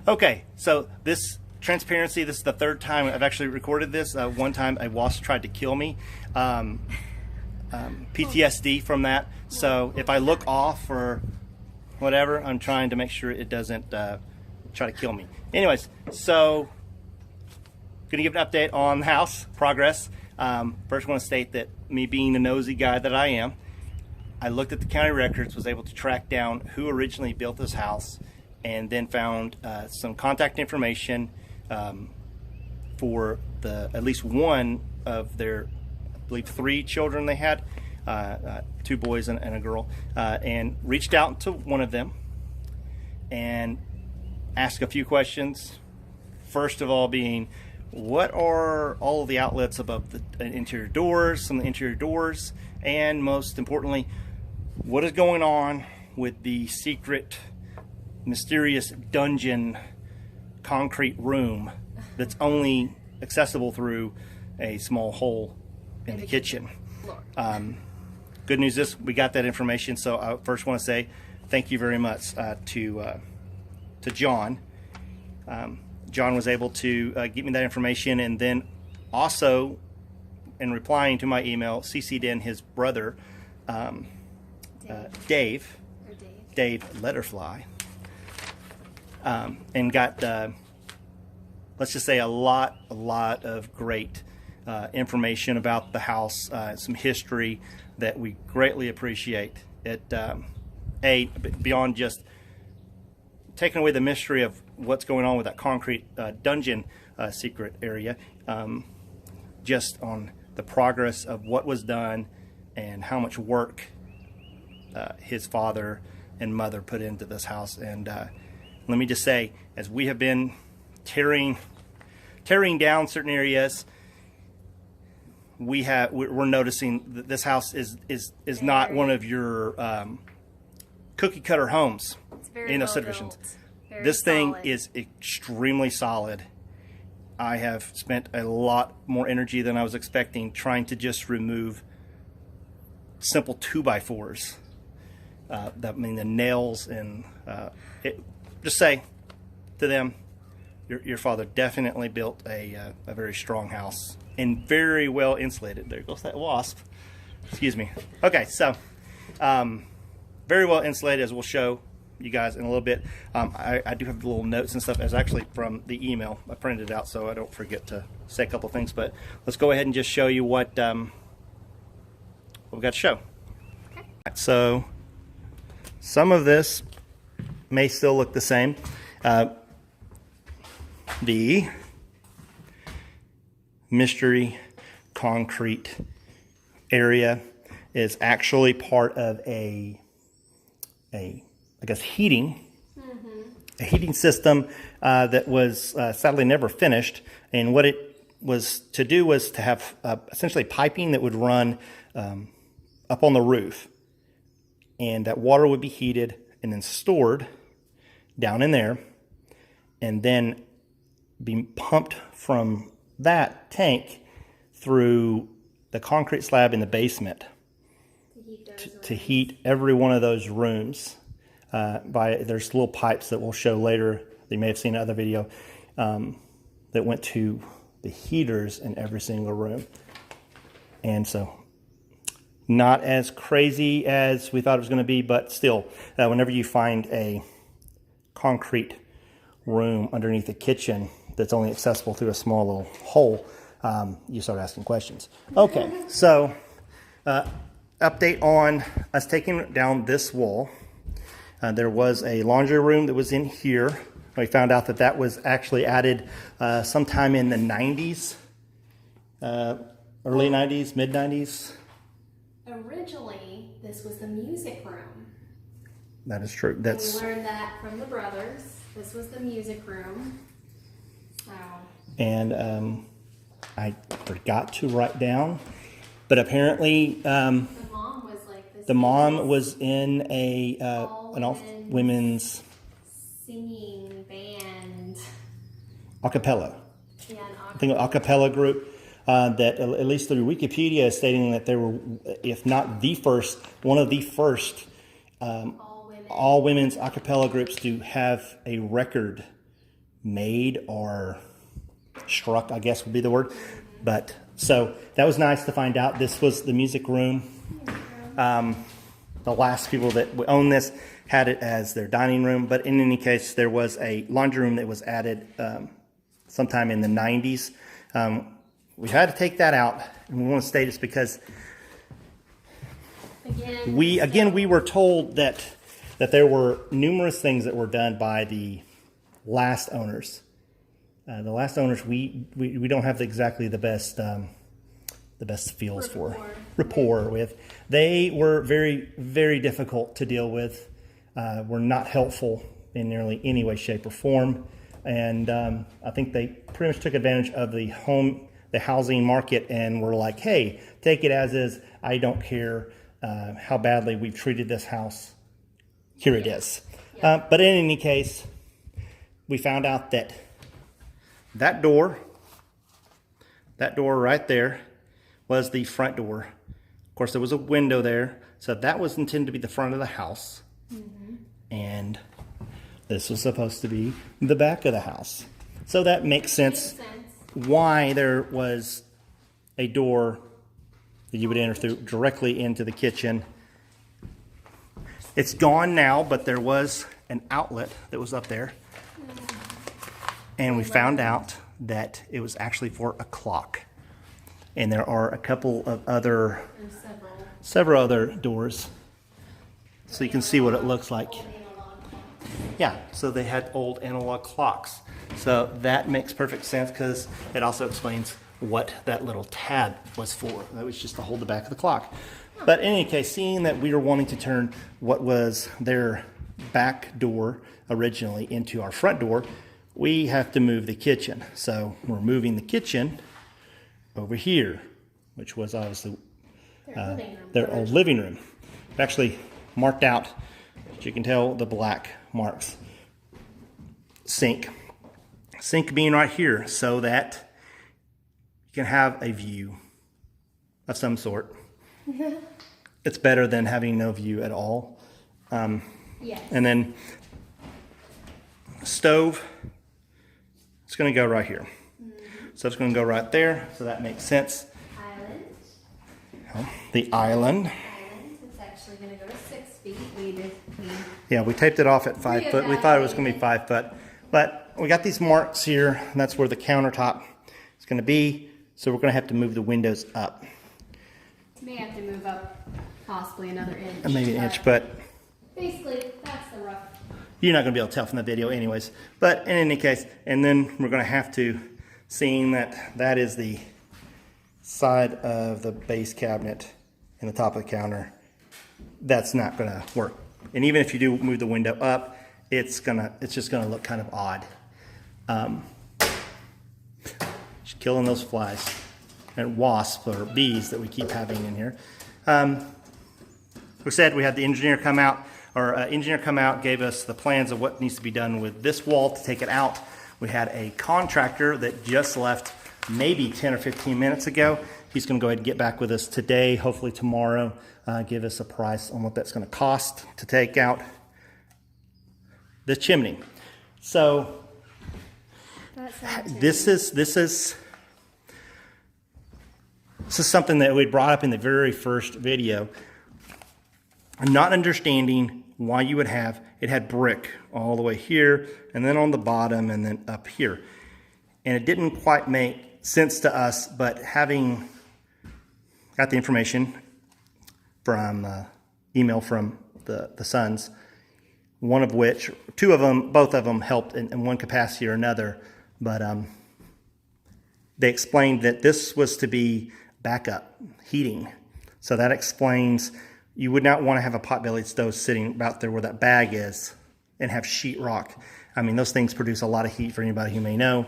Okay, so this transparency, this is the third time I've actually recorded this. One time a wasp tried to kill me. PTSD from that. So if I look off or whatever, I'm trying to make sure it doesn't try to kill me. Anyways, so gonna give an update on the house progress. First, I want to state that me being the nosy guy that I am, I looked at the county records, was able to track down who originally built this house, and then found some contact information for at least one of their, I believe, 3 children they had, 2 boys and a girl, and reached out to one of them and asked a few questions. First of all being, what are all of the outlets above the interior doors, some of the interior doors, and most importantly, what is going on with the secret, mysterious dungeon concrete room that's only accessible through a small hole in the kitchen. Good news is we got that information, so I first want to say thank you very much to John. John was able to get me that information, and then also, in replying to my email, CC'd in his brother, Dave Letterfly, and got, let's just say, a lot of great information about the house, some history that we greatly appreciate. It, beyond just taking away the mystery of what's going on with that concrete dungeon secret area, just on the progress of what was done and how much work his father and mother put into this house. And let me just say, as we have been tearing down certain areas, we're noticing that this house is not one of your cookie cutter homes in those subdivisions. This thing is extremely solid. I have spent a lot more energy than I was expecting trying to just remove simple 2x4s. I mean, the nails, and just say to them, your father definitely built a very strong house and very well insulated. There goes that wasp. Excuse me. Okay, so very well insulated, as we'll show you guys in a little bit. I do have little notes and stuff as actually from the email. I printed it out so I don't forget to say a couple things, but let's go ahead and just show you what we've got to show. Okay. So some of this may still look the same. The mystery concrete area is actually part of a I guess heating system that was sadly never finished. And what it was to do was to have essentially piping that would run up on the roof, and that water would be heated and then stored down in there, and then be pumped from that tank through the concrete slab in the basement to heat every one of those rooms. There's little pipes that we'll show later that you may have seen in another video that went to the heaters in every single room. And so not as crazy as we thought it was going to be, but still, whenever you find a concrete room underneath the kitchen that's only accessible through a small little hole, you start asking questions. Okay, so update on us taking down this wall. There was a laundry room that was in here. We found out that that was actually added sometime in the 90s, early 90s, mid 90s. Originally, this was the music room. That is true. That's. We learned that from the brothers. This was the music room. So. And I forgot to write down, but apparently the mom was like this. The mom was in an all women's singing band. Acapella. Yeah, I think an acapella group that, at least through Wikipedia, is stating that they were, if not the first, one of the first all women's acapella groups to have a record made or struck, I guess would be the word. But so that was nice to find out. This was the music room. The last people that owned this had it as their dining room, but in any case, there was a laundry room that was added sometime in the 90s. We had to take that out, and we want to state this because we were told that there were numerous things that were done by the last owners. The last owners, we don't have exactly the best feels for rapport with. They were very, very difficult to deal with. Were not helpful in nearly any way, shape, or form. And I think they pretty much took advantage of the housing market and were like, hey, take it as is. I don't care how badly we've treated this house. Here it is. But in any case, we found out that that door right there was the front door. Of course, there was a window there. So that was intended to be the front of the house. Mm-hmm. And this was supposed to be the back of the house. So that makes sense why there was a door that you would enter through directly into the kitchen. It's gone now, but there was an outlet that was up there. And we found out that it was actually for a clock. And there are a couple of several other doors. So you can see what it looks like. Yeah, so they had old analog clocks. So that makes perfect sense because it also explains what that little tab was for. That was just to hold the back of the clock. But in any case, seeing that we were wanting to turn what was their back door originally into our front door, we have to move the kitchen. So we're moving the kitchen over here, which was obviously their old living room. I've actually marked out, as you can tell, the black marks. Sink being right here so that you can have a view of some sort. It's better than having no view at all. Yes. And then stove, it's going to go right here. So it's going to go right there, so that makes sense. Island. The island. It's actually going to go to 6 feet. Yeah, we taped it off at 5 foot. We thought it was going to be 5 foot. But we got these marks here, and that's where the countertop is going to be. So we're going to have to move the windows up. May have to move up possibly another inch. Maybe an inch, but basically, that's the rough. You're not going to be able to tell from the video anyways. But in any case, and then we're going to have to, seeing that that is the side of the base cabinet and the top of the counter, that's not going to work. And even if you do move the window up, it's just going to look kind of odd. Just killing those flies and wasps or bees that we keep having in here. We said we had the engineer come out. Our engineer come out, gave us the plans of what needs to be done with this wall to take it out. We had a contractor that just left maybe 10 or 15 minutes ago. He's going to go ahead and get back with us today, hopefully tomorrow, give us a price on what that's going to cost to take out the chimney. So this is something that we brought up in the very first video. I'm not understanding why you would have, it had brick all the way here, and then on the bottom, and then up here. And it didn't quite make sense to us, but having got the information from email from the sons, one of which, two of them, both of them helped in one capacity or another, but they explained that this was to be backup heating. So that explains you would not want to have a pot-bellied stove sitting about there where that bag is and have sheetrock. I mean, those things produce a lot of heat for anybody who may know.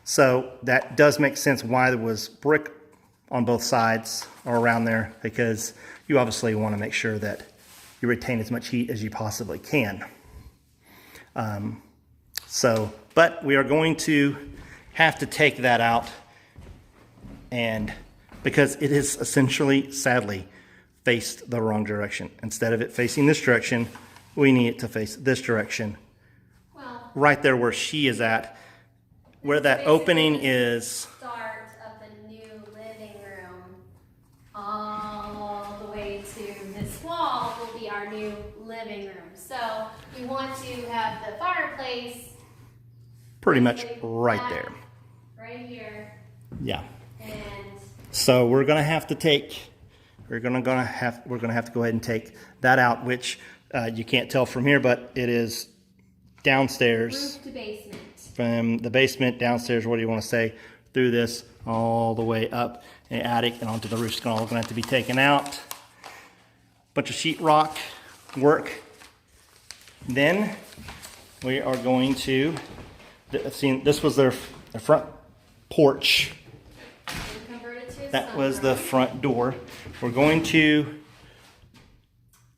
So that does make sense why there was brick on both sides or around there, because you obviously want to make sure that you retain as much heat as you possibly can. But we are going to have to take that out, and because it is essentially, sadly, faced the wrong direction. Instead of it facing this direction, we need it to face this direction. Well, right there where she is at, where that opening is. Start of the new living room all the way to this wall will be our new living room. So we want to have the fireplace Pretty much right there. Right here. Yeah. And so we're gonna have to take, we're gonna have to go ahead and take that out, which you can't tell from here, but it is downstairs. Roof to basement. From the basement downstairs, what do you want to say, through this all the way up in the attic and onto the roof. It's all gonna have to be taken out. Bunch of sheetrock work. Then we are going to, this was their front porch. That was the front door. We're going to,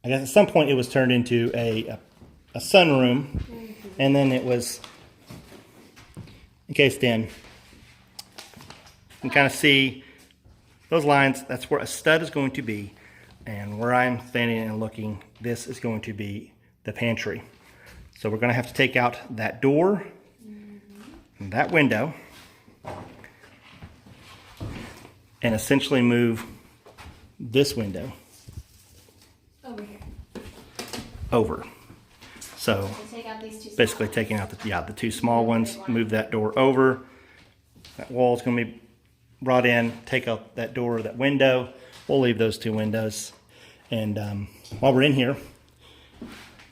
I guess at some point it was turned into a sunroom, and then it was encased in. You can kind of see those lines. That's where a stud is going to be, and where I'm standing and looking, this is going to be the pantry. So we're going to have to take out that door, and that window, and essentially move this window over here. Over. So Take out these two basically taking out the two small ones, move that door over. That wall is going to be brought in, take out that door, that window. We'll leave those two windows. And while we're in here,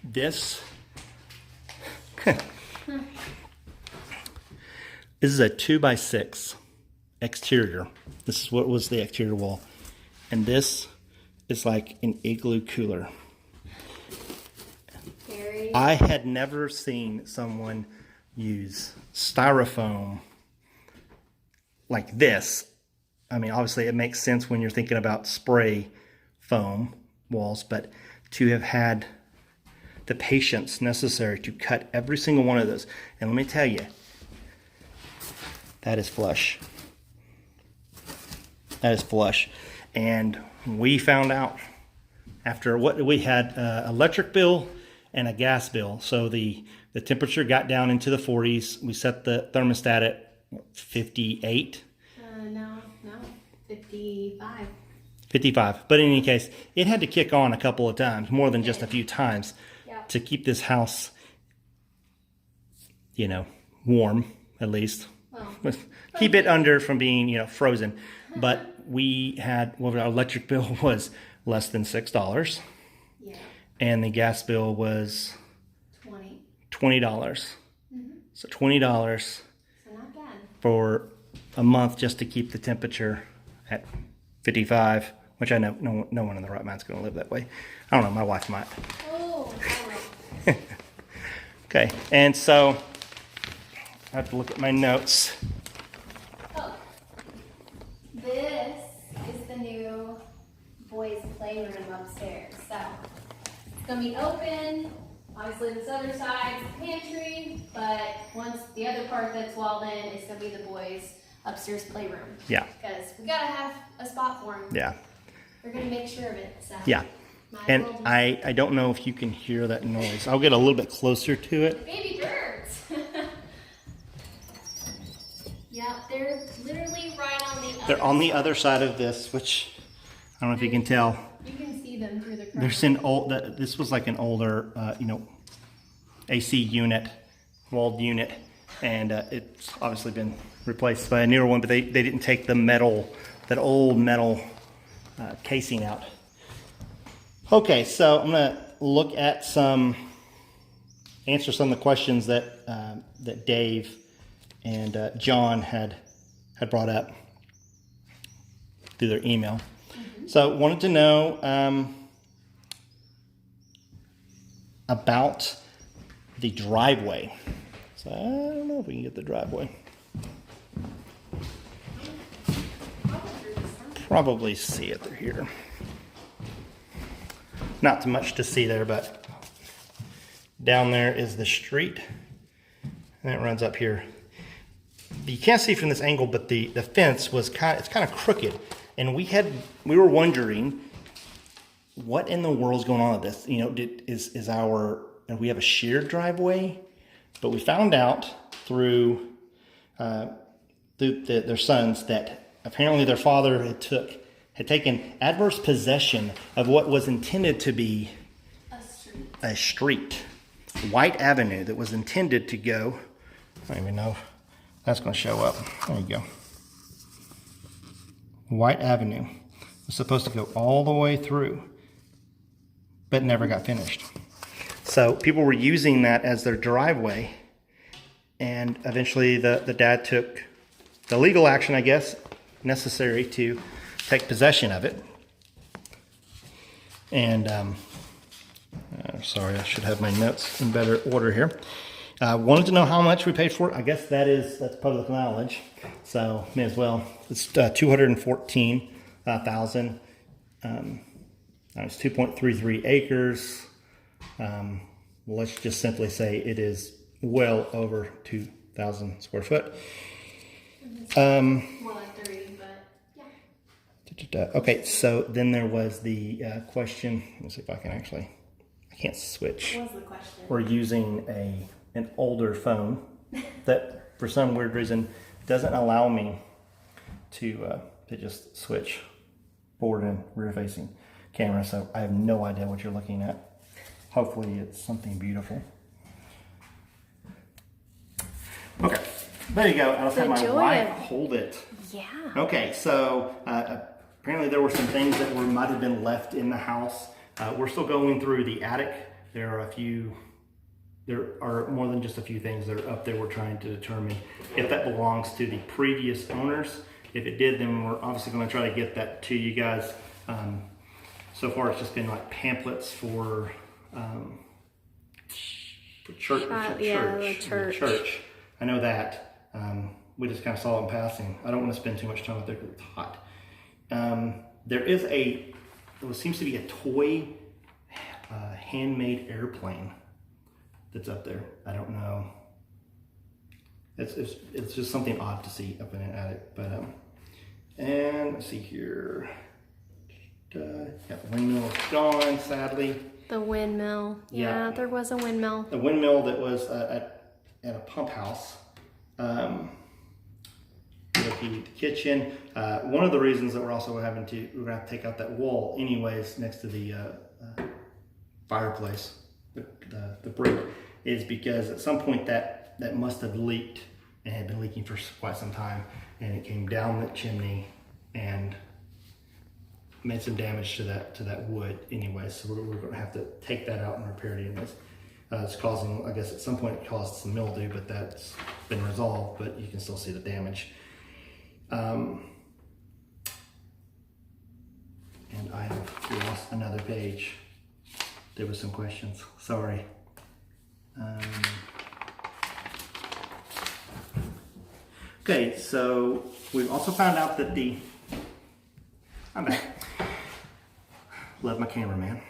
this this is a 2x6 exterior. This is what was the exterior wall. And this is like an igloo cooler. I had never seen someone use styrofoam like this. I mean, obviously it makes sense when you're thinking about spray foam walls, but to have had the patience necessary to cut every single one of those. And let me tell you, that is flush. That is flush. And we found out after what we had, electric bill and a gas bill. So the temperature got down into the 40s. We set the thermostat at 58. No, 55. 55. But in any case, it had to kick on a couple of times, more than just a few times, to keep this house, you know, warm, at least. Well, keep it under from being, you know, frozen. But we had, well, our electric bill was less than $6. Yeah. And the gas bill was $20. So $20 So not bad. for a month just to keep the temperature at 55, which I know no one in the right mind is going to live that way. I don't know, my wife might. Oh, all right. Okay, and so I have to look at my notes. Oh, this is the new boys' playroom upstairs. So it's going to be open. Obviously, this other side is the pantry, but once the other part that's walled in is going to be the boys' upstairs playroom. Yeah. Because we got to have a spot for them. Yeah. We're going to make sure of it. So. Yeah. And I don't know if you can hear that noise. I'll get a little bit closer to it. Baby birds. Yeah, they're literally right on the other They're on the other side of this, which I don't know if you can tell. You can see them through the curtain. There's an old, this was like an older, AC unit, walled unit, and it's obviously been replaced by a newer one, but they didn't take the metal, that old metal casing out. Okay, so I'm gonna look at answer some of the questions that that Dave and John had brought up through their email. So wanted to know about the driveway. So I don't know if we can get the driveway. Probably see it through here. Not too much to see there, but down there is the street, and it runs up here. You can't see from this angle, but the fence was kind of crooked, and we were wondering what in the world is going on with this. You know, we have a shared driveway, but we found out through their sons that apparently their father had taken adverse possession of what was intended to be a street, White Avenue, that was intended to go. I don't even know if that's going to show up. There you go. White Avenue was supposed to go all the way through, but never got finished. So people were using that as their driveway, and eventually the dad took the legal action, I guess, necessary to take possession of it. And sorry, I should have my notes in better order here. Wanted to know how much we paid for it. I guess that's public knowledge, so may as well. It's $214,000. It's 2.33 acres. Let's just simply say it is well over 2,000 square foot. More like 3, but yeah. Okay, so then there was the question. Let's see if I can actually. I can't switch. What was the question? We're using an older phone that, for some weird reason, doesn't allow me to just switch forward and rear facing camera. So I have no idea what you're looking at. Hopefully it's something beautiful. Okay, there you go. I'll have my wife hold it. Yeah. Okay, so apparently there were some things that might have been left in the house. We're still going through the attic. There are more than just a few things that are up there. We're trying to determine if that belongs to the previous owners. If it did, then we're obviously going to try to get that to you guys. So far, it's just been like pamphlets for church. Church. I know that. We just kind of saw it in passing. I don't want to spend too much time up there because it's hot. There is what seems to be a toy handmade airplane that's up there. I don't know. It's just something odd to see up in an attic. But and let's see here. The windmill is gone, sadly. The windmill. Yeah, there was a windmill. The windmill that was at a pump house. The kitchen. One of the reasons that we're going to have to take out that wall anyways next to the fireplace, the brick, is because at some point that must have leaked and had been leaking for quite some time, and it came down the chimney and made some damage to that wood anyways. So we're going to have to take that out and repair it anyways. It's causing, I guess at some point it caused some mildew, but that's been resolved, but you can still see the damage. And I have lost another page. There was some questions, sorry. Okay, so we've also found out that I'm back. Love my cameraman.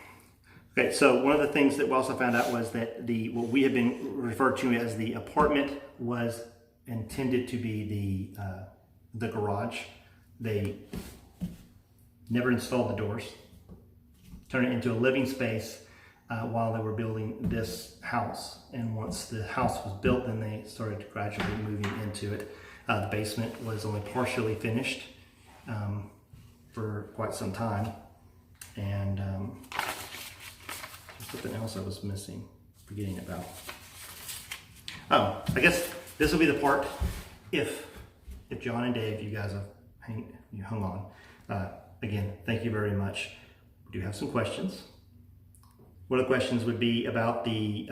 Okay, so one of the things that we also found out was that what we have been referred to as the apartment was intended to be the garage. They never installed the doors, turned it into a living space while they were building this house. And once the house was built, then they started gradually moving into it. The basement was only partially finished for quite some time. And something else I was forgetting about. Oh, I guess this will be the part if John and Dave, you guys have hung on. Again, thank you very much. We do have some questions. One of the questions would be about the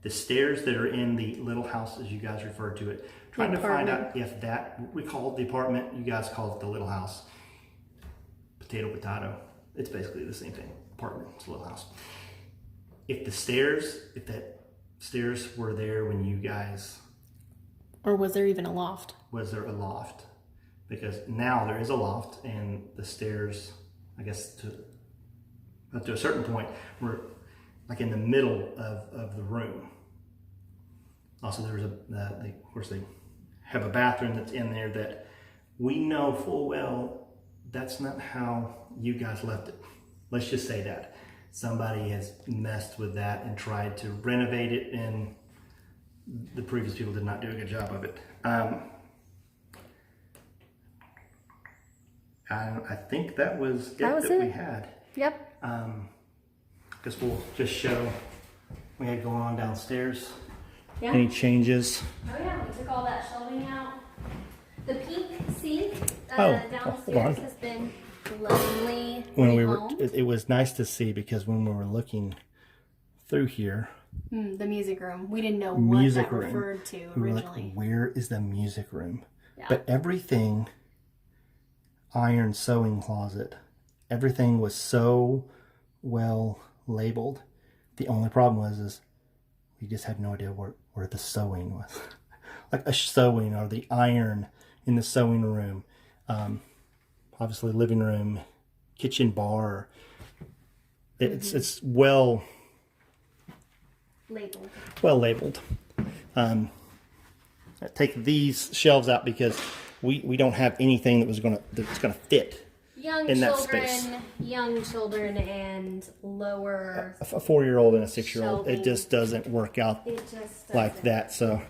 stairs that are in the little house, as you guys refer to it. Trying to find out if we call it the apartment, you guys call it the little house. Potato, potato. It's basically the same thing. Apartment, it's a little house. If that stairs were there when you guys... Or was there even a loft? Was there a loft? Because now there is a loft, and the stairs, I guess, up to a certain point, were like in the middle of the room. Also, there's of course, they have a bathroom that's in there that we know full well that's not how you guys left it. Let's just say that. Somebody has messed with that and tried to renovate it in the previous people did not do a good job of it. I think that was it that we had. Yep. Guess we'll just show we had going on downstairs. Yeah. Any changes? Oh yeah, we took all that shelving out. The pink sink hold downstairs on. has been lovely. When we were, it was nice to see because when we were looking through here, the music room, we didn't know what that referred to we were originally. like, where is the music room? Yeah. But everything, iron sewing closet, everything was so well labeled. The only problem was we just had no idea where the sewing was. Like a sewing or the iron in the sewing room. Obviously living room, kitchen, bar. It's well labeled. Take these shelves out because we don't have anything that's gonna fit in that space. Young children and lower. A 4-year-old and a 6-year-old, shelving. it just doesn't work out like that. So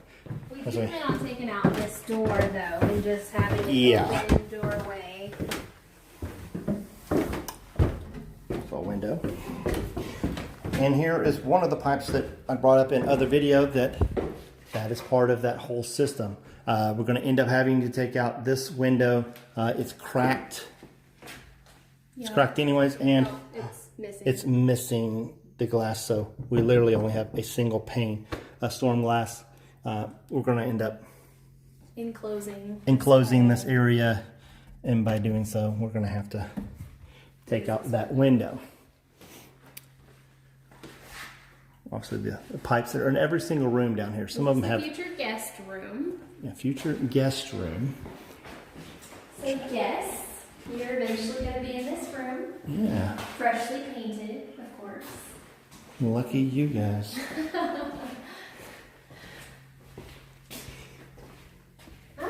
we do plan on taking out this door though and just having an open doorway. A window. And here is one of the pipes that I brought up in other video that is part of that whole system. We're going to end up having to take out this window. It's cracked. It's cracked anyways, and it's missing the glass, so we literally only have a single pane of storm glass. We're going to end up enclosing this area, and by doing so, we're going to have to take out that window. Obviously, the pipes that are in every single room down here. Some of them have future guest room. Yeah, future guest room. So guests, you're eventually going to be in this room. Yeah. Freshly painted, of course. Lucky you guys.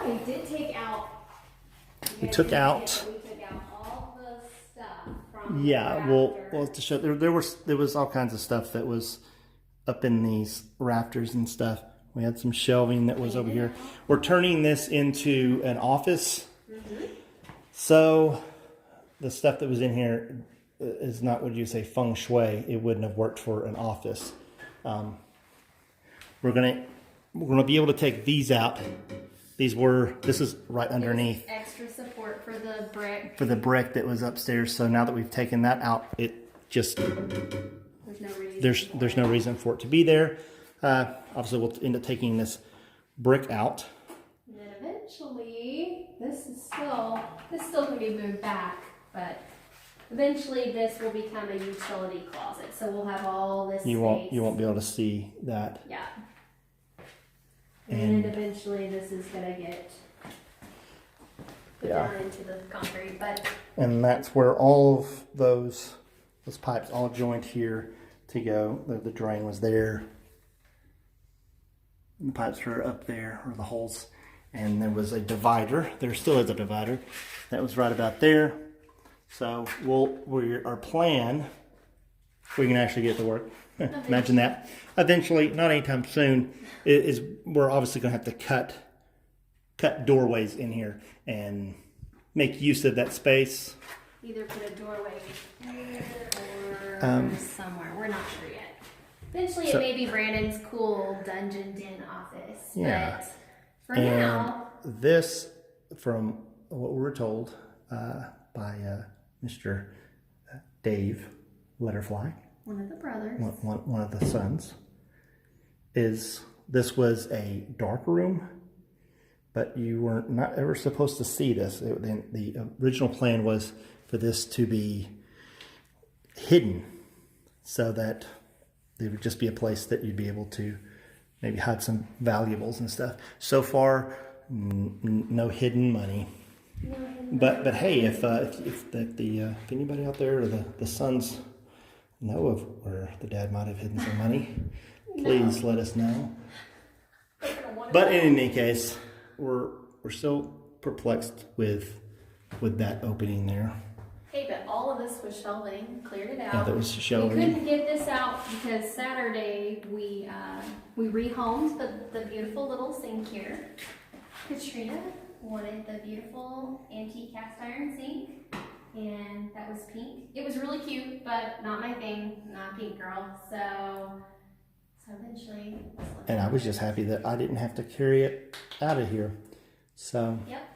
We did take out. We took out all the stuff from. Yeah, well, to show there was all kinds of stuff that was up in these rafters and stuff. We had some shelving that was over here. We're turning this into an office. So the stuff that was in here is not, would you say, feng shui. It wouldn't have worked for an office. We're gonna be able to take these out. This is right underneath. Extra support for the brick. For the brick that was upstairs. So now that we've taken that out, it just there's no reason for it to be there. Obviously, we'll end up taking this brick out. And then eventually, this still can be moved back, but eventually this will become a utility closet. So we'll have all this space. You won't be able to see that. Yeah. And then eventually this is going to get put down into the concrete. And that's where all of those pipes all joined here to go. The drain was there. And the pipes were up there, or the holes. And there was a divider. There still is a divider. That was right about there. So our plan, we can actually get to work. Imagine that. Eventually, not anytime soon, is we're obviously going to have to cut doorways in here and make use of that space. Either put a doorway here or somewhere. We're not sure yet. Eventually, it may be Brandon's cool dungeon den office. Yeah. But for now, this, from what we were told by Mr. Dave Letterfly, one of the brothers, one of the sons, this was a dark room, but you were not ever supposed to see this. The original plan was for this to be hidden, so that there would just be a place that you'd be able to maybe hide some valuables and stuff. So far, no hidden money. But hey, if anybody out there or the sons know of where the dad might have hidden some money, please let us know. But in any case, we're still perplexed with that opening there. Hey, but all of this was shelving, cleared it out. Yeah, that was shelving. We couldn't get this out because Saturday we rehomed the beautiful little sink here. Katrina wanted the beautiful antique cast iron sink, and that was pink. It was really cute, but not my thing, not pink girl. So eventually. And I was just happy that I didn't have to carry it out of here. So. Yep.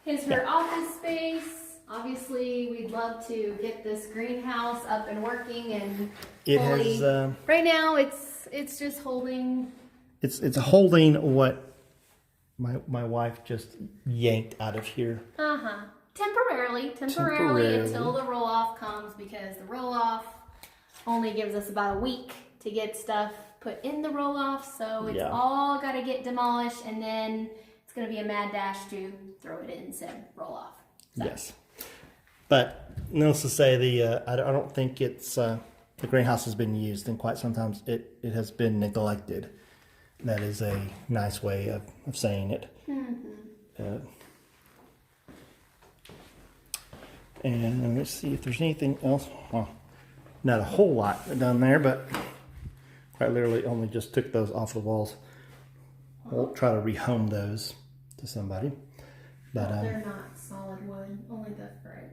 This is her office space. Obviously, we'd love to get this greenhouse up and working, and it has. Right now, it's just holding. It's holding what my wife just yanked out of here. Temporarily until the roll off comes, because the roll off only gives us about a week to get stuff put in the roll off. So it's all got to get demolished, and then it's going to be a mad dash to throw it in said roll off. So. Yes, but needless to say, I don't think it's the greenhouse has been used in quite some time. It has been neglected. That is a nice way of saying it. And let's see if there's anything else. Well, not a whole lot done there, but quite literally only just took those off the walls. We'll try to rehome those to somebody. But they're not solid wood, only the brick.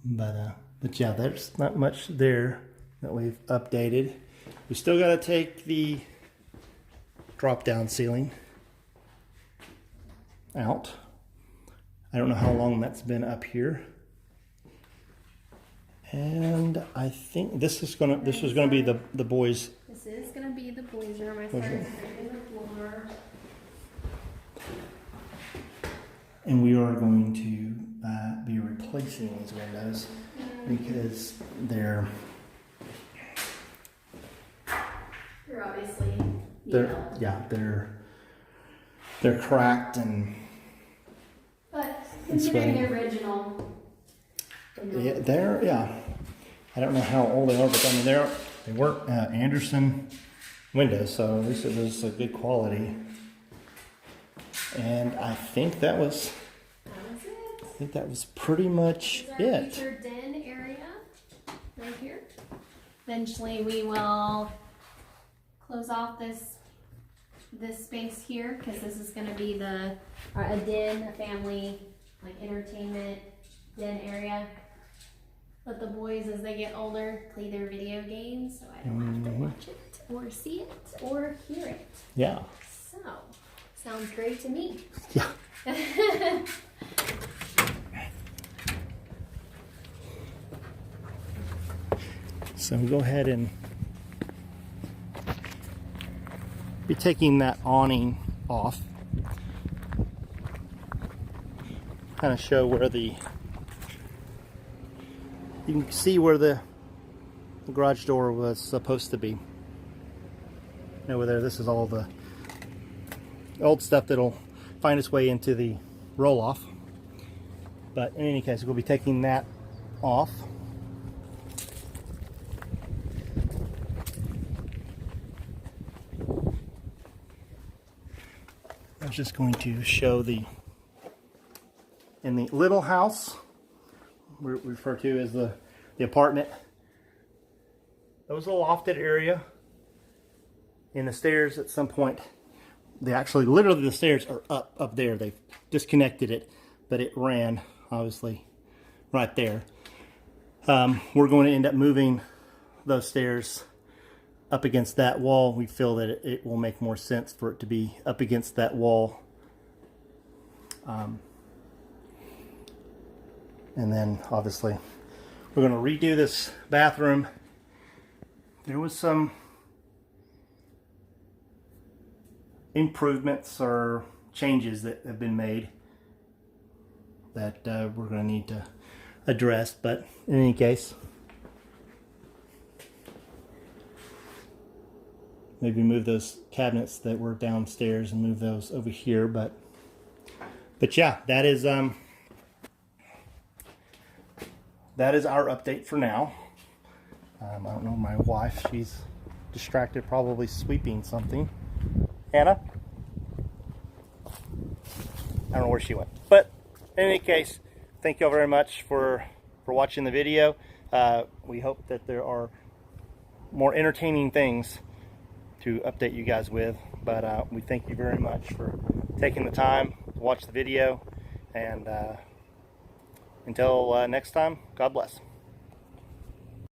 But yeah, there's not much there that we've updated. We still got to take the drop-down ceiling out. I don't know how long that's been up here. And I think this is gonna be the boys. This is gonna be the boys' room. I started scraping the floor. And we are going to be replacing these windows because they're obviously they're cracked and. But considering the original. Yeah, I don't know how old they are, but I mean they weren't Anderson windows, so at least it was a good quality. And I think that was it. I think that was pretty much it. Future den area right here. Eventually, we will close off this space here, because this is going to be a den, a family like entertainment den area. Let the boys, as they get older, play their video games, so I don't have to watch it or see it or hear it. Yeah. So, sounds great to me. Yeah. So go ahead and be taking that awning off. Kind of show where you can see where the garage door was supposed to be. Over there, this is all the old stuff that'll find its way into the roll-off. But in any case, we'll be taking that off. I was just going to show in the little house, we refer to as the apartment. That was a lofted area. And the stairs at some point, literally the stairs are up there. They've disconnected it, but it ran, obviously, right there. We're going to end up moving those stairs up against that wall. We feel that it will make more sense for it to be up against that wall. And then obviously we're going to redo this bathroom. There was some improvements or changes that have been made that we're going to need to address, but in any case, maybe move those cabinets that were downstairs and move those over here. But yeah, that is our update for now. I don't know, my wife, she's distracted, probably sweeping something. Hannah? I don't know where she went. But in any case, thank you all very much for watching the video. We hope that there are more entertaining things to update you guys with. But we thank you very much for taking the time to watch the video. And until next time, God bless.